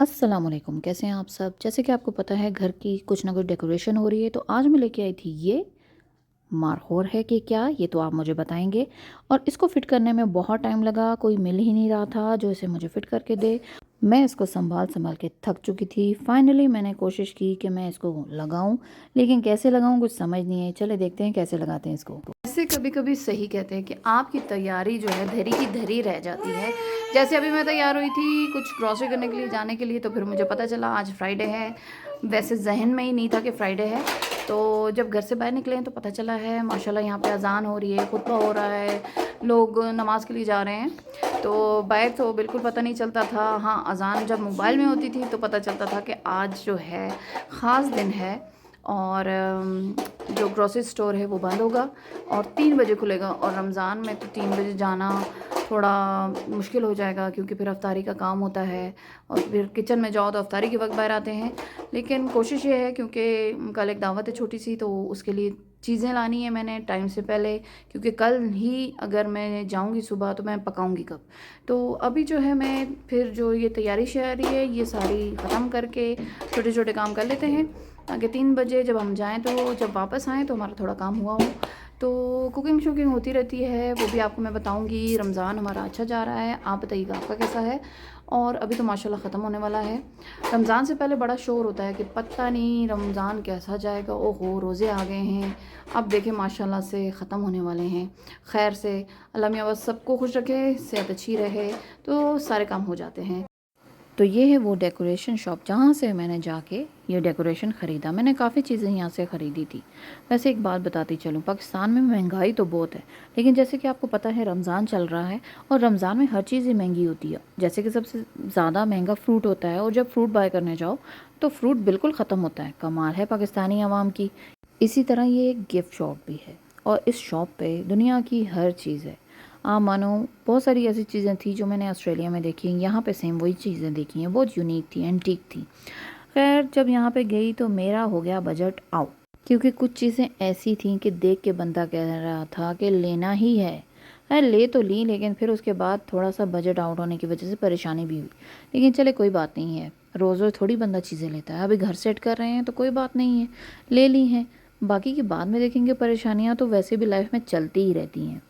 अस्सलाम वालेकुम, कैसे हैं आप सब? जैसे कि आपको पता है घर की कुछ ना कुछ डेकोरेशन हो रही है, तो आज मैं लेके आई थी ये मारखोर है कि क्या, ये तो आप मुझे बताएंगे। और इसको फिट करने में बहुत टाइम लगा, कोई मिल ही नहीं रहा था जो इसे मुझे फिट करके दे। मैं इसको संभाल संभाल के थक चुकी थी। फाइनली मैंने कोशिश की कि मैं इसको लगाऊं, लेकिन कैसे लगाऊं कुछ समझ नहीं आई। चले देखते हैं कैसे लगाते हैं इसको। ऐसे कभी कभी सही कहते हैं कि आपकी तैयारी जो है धरी की धरी रह जाती है। जैसे अभी मैं तैयार हुई थी कुछ ग्रॉसरी करने के लिए जाने के लिए, तो फिर मुझे पता चला आज फ्राइडे है। वैसे जहन में ही नहीं था कि फ्राइडे है, तो जब घर से बाहर निकले तो पता चला है माशाल्लाह यहाँ पे अजान हो रही है, खुतबा हो रहा है, लोग नमाज के लिए जा रहे हैं। तो बाहर तो बिल्कुल पता नहीं चलता था। हाँ, अजान जब मोबाइल में होती थी तो पता चलता था कि आज जो है ख़ास दिन है। और जो ग्रोसरी स्टोर है वो बंद होगा और 3 बजे खुलेगा। और रमज़ान में तो 3 बजे जाना थोड़ा मुश्किल हो जाएगा, क्योंकि फिर अफ्तारी का काम होता है और फिर किचन में जाओ तो अफ्तारी के वक्त बाहर आते हैं। लेकिन कोशिश ये है, क्योंकि कल एक दावत है छोटी सी, तो उसके लिए चीज़ें लानी है मैंने टाइम से पहले, क्योंकि कल ही अगर मैं जाऊंगी सुबह तो मैं पकाऊंगी कब। तो अभी जो है मैं फिर जो ये तैयारी शैयारी है ये सारी ख़त्म करके छोटे छोटे काम कर लेते हैं, ताकि 3 बजे जब हम जाएं तो जब वापस आएँ तो हमारा थोड़ा काम हुआ हो। तो कुकिंग शुकिंग होती रहती है, वो भी आपको मैं बताऊंगी। रमज़ान हमारा अच्छा जा रहा है, आप बताइएगा आपका कैसा है। और अभी तो माशाल्लाह ख़त्म होने वाला है। रमज़ान से पहले बड़ा शोर होता है कि पता नहीं रमज़ान कैसा जाएगा, ओहो रोज़े आ गए हैं। अब देखें माशाल्लाह से ख़त्म होने वाले हैं खैर से। अल्लाह मियाँ बस सबको खुश रखे, सेहत अच्छी रहे, तो सारे काम हो जाते हैं। तो ये है वो डेकोरेशन शॉप जहाँ से मैंने जाके ये डेकोरेशन ख़रीदा। मैंने काफ़ी चीज़ें यहाँ से ख़रीदी थी। वैसे एक बात बताती चलूँ, पाकिस्तान में महंगाई तो बहुत है, लेकिन जैसे कि आपको पता है रमज़ान चल रहा है और रमज़ान में हर चीज़ ही महंगी होती है। जैसे कि सबसे ज़्यादा महंगा फ्रूट होता है, और जब फ्रूट बाय करने जाओ तो फ्रूट बिल्कुल ख़त्म होता है। कमाल है पाकिस्तानी अवाम की। इसी तरह ये एक गिफ्ट शॉप भी है, और इस शॉप पे दुनिया की हर चीज़ है। आप मानो बहुत सारी ऐसी चीज़ें थी जो मैंने ऑस्ट्रेलिया में देखी, यहाँ पे सेम वही चीज़ें देखी हैं, बहुत यूनिक थी, एंटीक थी। खैर जब यहाँ पे गई तो मेरा हो गया बजट आउट, क्योंकि कुछ चीज़ें ऐसी थी कि देख के बंदा कह रहा था कि लेना ही है। खैर ले तो ली, लेकिन फिर उसके बाद थोड़ा सा बजट आउट होने की वजह से परेशानी भी हुई। लेकिन चले कोई बात नहीं है, रोज़ रोज़ थोड़ी बंदा चीज़ें लेता है। अभी घर सेट कर रहे हैं तो कोई बात नहीं है, ले ली हैं। बाकी की बाद में देखेंगे। परेशानियाँ तो वैसे भी लाइफ में चलती ही रहती हैं।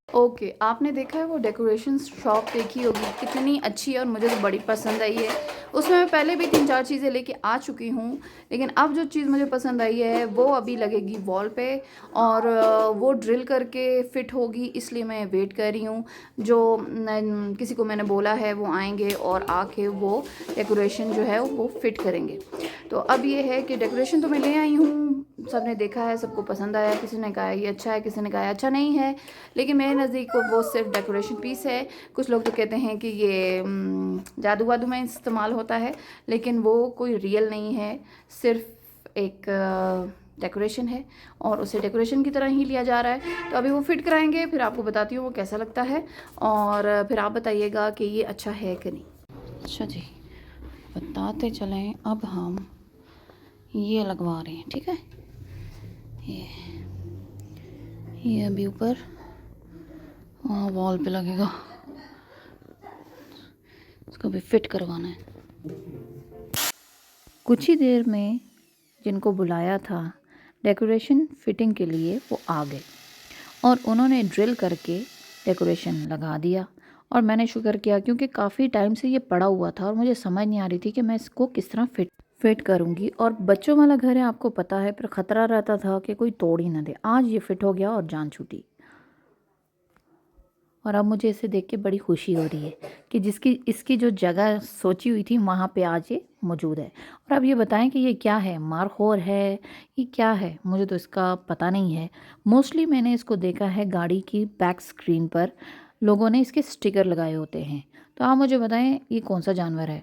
ओके, आपने देखा है वो डेकोरेशन शॉप देखी होगी, कितनी अच्छी है और मुझे तो बड़ी पसंद आई है। उसमें मैं पहले भी 3-4 चीज़ें लेके आ चुकी हूँ, लेकिन अब जो चीज़ मुझे पसंद आई है वो अभी लगेगी वॉल पे, और वो ड्रिल करके फिट होगी, इसलिए मैं वेट कर रही हूँ। जो किसी को मैंने बोला है वो आएंगे और आके वो डेकोरेशन जो है वो फिट करेंगे। तो अब ये है कि डेकोरेशन तो मैं ले आई हूँ, सबने देखा है, सबको पसंद आया। किसी ने कहा ये अच्छा है, किसी ने कहा अच्छा नहीं है, लेकिन मेरे नज़दीक वो सिर्फ डेकोरेशन पीस है। कुछ लोग तो कहते हैं कि ये जादू वादू में इस्तेमाल होता है, लेकिन वो कोई रियल नहीं है, सिर्फ एक डेकोरेशन है और उसे डेकोरेशन की तरह ही लिया जा रहा है। तो अभी वो फिट कराएंगे, फिर आपको बताती हूँ वो कैसा लगता है, और फिर आप बताइएगा कि ये अच्छा है कि नहीं। अच्छा जी, बताते चलें। अब हम ये लगवा रहे हैं, ठीक है। ये अभी ऊपर वॉल पे लगेगा, इसको भी फिट करवाना है। कुछ ही देर में जिनको बुलाया था डेकोरेशन फिटिंग के लिए वो आ गए, और उन्होंने ड्रिल करके डेकोरेशन लगा दिया। और मैंने शुक्र किया, क्योंकि काफ़ी टाइम से ये पड़ा हुआ था और मुझे समझ नहीं आ रही थी कि मैं इसको किस तरह फिट करूँगी। और बच्चों वाला घर है आपको पता है, पर ख़तरा रहता था कि कोई तोड़ ही ना दे। आज ये फिट हो गया और जान छूटी। और अब मुझे इसे देख के बड़ी खुशी हो रही है कि जिसकी इसकी जो जगह सोची हुई थी वहाँ पे आज ये मौजूद है। और अब ये बताएं कि ये क्या है, मारखोर है, ये क्या है, मुझे तो इसका पता नहीं है। मोस्टली मैंने इसको देखा है गाड़ी की बैक स्क्रीन पर, लोगों ने इसके स्टिकर लगाए होते हैं। तो आप मुझे बताएं ये कौन सा जानवर है।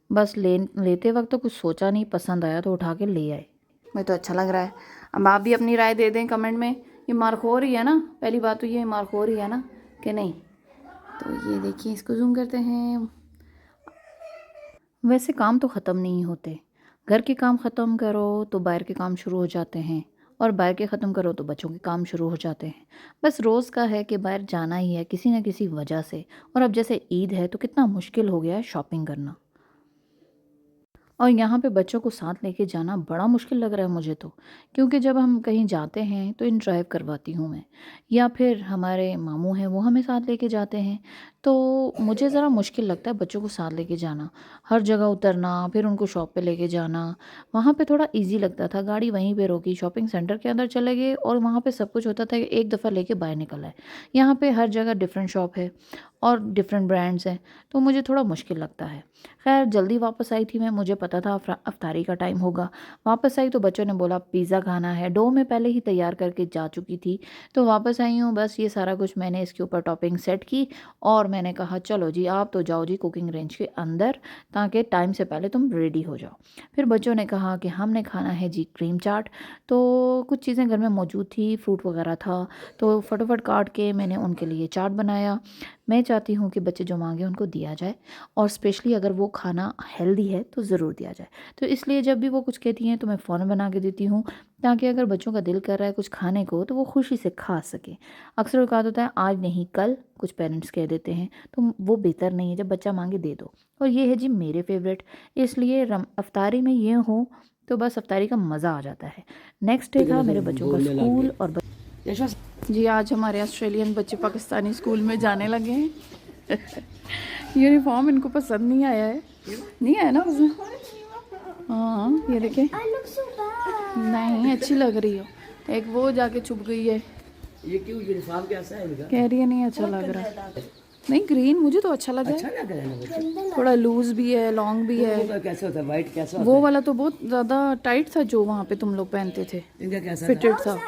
बस लेते वक्त तो कुछ सोचा नहीं, पसंद आया तो उठा के ले आए। मुझे तो अच्छा लग रहा है। अब आप भी अपनी राय दे दें कमेंट में, ये मारखोर ही है ना। पहली बात तो ये मारखोर ही है ना कि नहीं। तो ये देखिए, इसको जूम करते हैं। वैसे काम तो ख़त्म नहीं होते, घर के काम ख़त्म करो तो बाहर के काम शुरू हो जाते हैं, और बाहर के ख़त्म करो तो बच्चों के काम शुरू हो जाते हैं। बस रोज़ का है कि बाहर जाना ही है किसी न किसी वजह से। और अब जैसे ईद है तो कितना मुश्किल हो गया है शॉपिंग करना। और यहाँ पे बच्चों को साथ लेके जाना बड़ा मुश्किल लग रहा है मुझे तो, क्योंकि जब हम कहीं जाते हैं तो इन ड्राइव करवाती हूँ मैं, या फिर हमारे मामू हैं वो हमें साथ लेके जाते हैं। तो मुझे ज़रा मुश्किल लगता है बच्चों को साथ लेके जाना, हर जगह उतरना, फिर उनको शॉप पे लेके जाना। वहाँ पे थोड़ा ईज़ी लगता था, गाड़ी वहीं पे रोकी, शॉपिंग सेंटर के अंदर चले गए और वहाँ पे सब कुछ होता था कि एक दफ़ा लेके बाहर निकल आए। यहाँ पे हर जगह डिफरेंट शॉप है और डिफरेंट ब्रांड्स हैं, तो मुझे थोड़ा मुश्किल लगता है। ख़ैर जल्दी वापस आई थी मैं, मुझे पता था अफ्तारी का टाइम होगा। वापस आई तो बच्चों ने बोला पिज़्ज़ा खाना है, डो मैं पहले ही तैयार करके जा चुकी थी। तो वापस आई हूँ, बस ये सारा कुछ मैंने इसके ऊपर टॉपिंग सेट की और मैंने कहा चलो जी आप तो जाओ जी कुकिंग रेंज के अंदर, ताकि टाइम से पहले तुम रेडी हो जाओ। फिर बच्चों ने कहा कि हमने खाना है जी क्रीम चाट, तो कुछ चीज़ें घर में मौजूद थी, फ्रूट वगैरह था, तो फटाफट काट के मैंने उनके लिए चाट बनाया। मैं चाहती हूँ कि बच्चे जो मांगे उनको दिया जाए, और स्पेशली अगर वो खाना हेल्दी है तो ज़रूर दिया जाए। तो इसलिए जब भी वो कुछ कहती हैं तो मैं फ़ौरन बना के देती हूँ, ताकि अगर बच्चों का दिल कर रहा है कुछ खाने को तो वो खुशी से खा सकें। अक्सर औक़ात होता है आज नहीं कल, कुछ पेरेंट्स कह देते हैं, तो वो बेहतर नहीं है, जब बच्चा मांगे दे दो। और ये है जी मेरे फेवरेट, इसलिए अफ्तारी में ये हो तो बस अफ्तारी का मज़ा आ जाता है। नेक्स्ट डे था मेरे बच्चों का स्कूल, और जी आज हमारे ऑस्ट्रेलियन बच्चे पाकिस्तानी स्कूल में जाने लगे हैं। यूनिफॉर्म इनको पसंद नहीं आया है, नहीं आया ना पसंद? हाँ ये देखें, नहीं अच्छी लग रही हो, एक वो जाके छुप गई है, ये क्यों यूनिफॉर्म कैसा है इनका? कह रही है नहीं अच्छा लग रहा। नहीं ग्रीन मुझे तो अच्छा लगा अच्छा है, लग रहा है ना बच्चे? थोड़ा लूज भी है, लॉन्ग भी है। वो कैसा होता है, वाइट कैसा होता वो वाला तो बहुत ज़्यादा टाइट था जो वहाँ पे तुम लोग पहनते थे, है? इनका कैसा फिटेड था।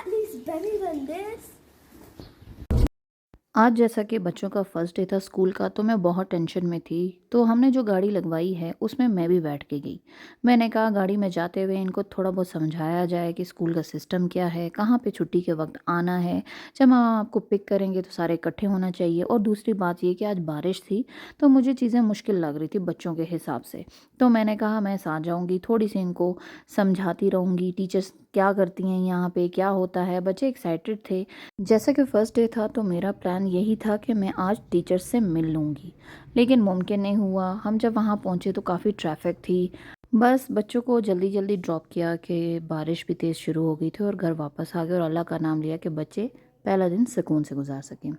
आज जैसा कि बच्चों का फर्स्ट डे था स्कूल का, तो मैं बहुत टेंशन में थी। तो हमने जो गाड़ी लगवाई है उसमें मैं भी बैठ के गई। मैंने कहा गाड़ी में जाते हुए इनको थोड़ा बहुत समझाया जाए कि स्कूल का सिस्टम क्या है, कहाँ पे छुट्टी के वक्त आना है, जब हम आपको पिक करेंगे तो सारे इकट्ठे होना चाहिए। और दूसरी बात ये कि आज बारिश थी तो मुझे चीज़ें मुश्किल लग रही थी बच्चों के हिसाब से, तो मैंने कहा मैं साथ जाऊँगी, थोड़ी सी इनको समझाती रहूँगी, टीचर्स क्या करती हैं यहाँ पे, क्या होता है। बच्चे एक्साइटेड थे। जैसा कि फ़र्स्ट डे था तो मेरा प्लान यही था कि मैं आज टीचर्स से मिल लूँगी, लेकिन मुमकिन नहीं हुआ। हम जब वहाँ पहुँचे तो काफ़ी ट्रैफिक थी। बस बच्चों को जल्दी जल्दी ड्रॉप किया कि बारिश भी तेज़ शुरू हो गई थी, और घर वापस आ गए और अल्लाह का नाम लिया कि बच्चे पहला दिन सुकून से गुजार सकें।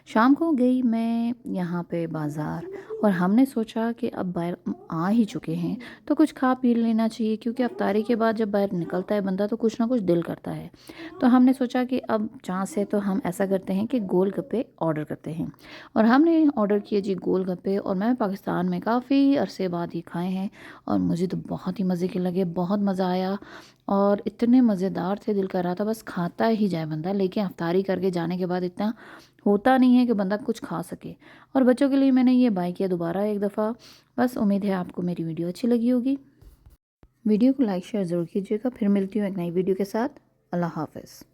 शाम को गई मैं यहाँ पे बाज़ार, और हमने सोचा कि अब बाहर आ ही चुके हैं तो कुछ खा पी लेना चाहिए, क्योंकि अफ्तारी के बाद जब बाहर निकलता है बंदा तो कुछ ना कुछ दिल करता है। तो हमने सोचा कि अब चांस है तो हम ऐसा करते हैं कि गोलगप्पे ऑर्डर करते हैं, और हमने ऑर्डर किए जी गोलगप्पे। और मैं पाकिस्तान में काफ़ी अरसे बाद ये खाए हैं, और मुझे तो बहुत ही मज़े के लगे, बहुत मज़ा आया, और इतने मज़ेदार थे, दिल कर रहा था बस खाता ही जाए बंदा। लेकिन अफ्तारी करके जाने के बाद इतना होता नहीं है कि बंदा कुछ खा सके। और बच्चों के लिए मैंने ये बाय किया दोबारा एक दफ़ा। बस उम्मीद है आपको मेरी वीडियो अच्छी लगी होगी। वीडियो को लाइक शेयर ज़रूर कीजिएगा। फिर मिलती हूँ एक नई वीडियो के साथ। अल्लाह हाफ़िज़।